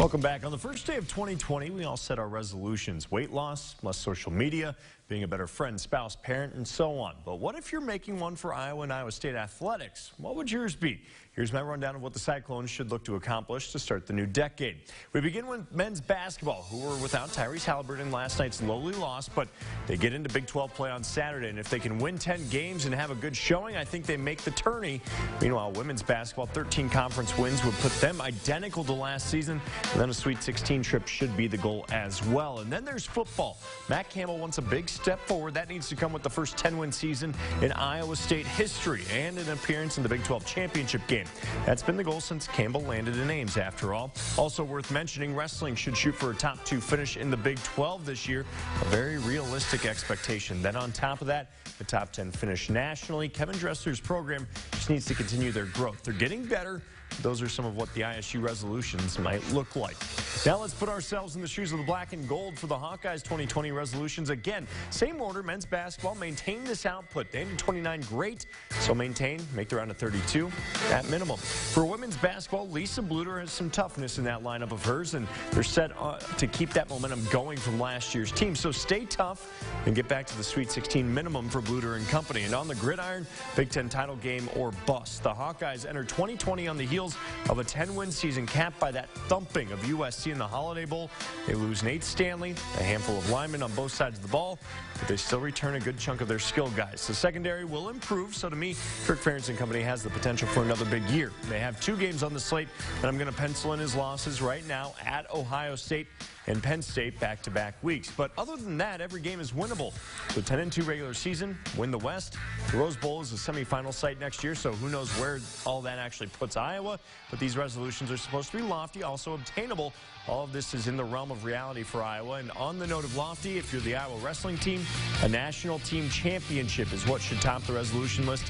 Welcome back. On the first day of 2020, we all set our resolutions. Weight loss, less social media, being a better friend, spouse, parent, and so on. But what if you're making one for Iowa and Iowa State athletics? What would yours be? Here's my rundown of what the Cyclones should look to accomplish to start the new decade. We begin with men's basketball, who were without Tyrese Halliburton in last night's lowly loss, but they get into Big 12 play on Saturday, and if they can win 10 games and have a good showing, I think they make the tourney. Meanwhile, women's basketball, 13 conference wins would put them identical to last season, and then a Sweet 16 trip should be the goal as well. And then there's football. Matt Campbell wants a big step forward. That needs to come with the first 10-win season in Iowa State history and an appearance in the Big 12 championship game. That's been the goal since Campbell landed in Ames, after all. Also worth mentioning, wrestling should shoot for a top 2 finish in the Big 12 this year. A very realistic expectation. Then on top of that, the top 10 finish nationally. Kevin Dressler's program just needs to continue their growth. They're getting better. Those are some of what the ISU resolutions might look like. Now let's put ourselves in the shoes of the black and gold for the Hawkeyes' 2020 resolutions. Again, same order, men's basketball, maintain this output. They ended 29 great, so maintain, make the round of 32 at minimum. For women's basketball, Lisa Bluter has some toughness in that lineup of hers, and they're set to keep that momentum going from last year's team. So stay tough and get back to the Sweet 16 minimum for Bluter and company. And on the gridiron, Big Ten title game or bust. The Hawkeyes enter 2020 on the heels of a 10-win season capped by that thumping of USC in the Holiday Bowl. They lose Nate Stanley, a handful of linemen on both sides of the ball, but they still return a good chunk of their skill guys. The secondary will improve, so to me, Kirk Ferentz and company has the potential for another big year. They have 2 games on the slate, and I'm going to pencil in his losses right now at Ohio State and Penn State back-to-back weeks. But other than that, every game is winnable. The 10-2 regular season, win the West. The Rose Bowl is a semifinal site next year, so who knows where all that actually puts Iowa. But these resolutions are supposed to be lofty, also obtainable. All of this is in the realm of reality for Iowa. And on the note of lofty, if you're the Iowa wrestling team, a national team championship is what should top the resolution list.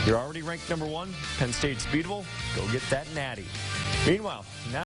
You're already ranked #1. Penn State's beatable. Go get that natty. Meanwhile, now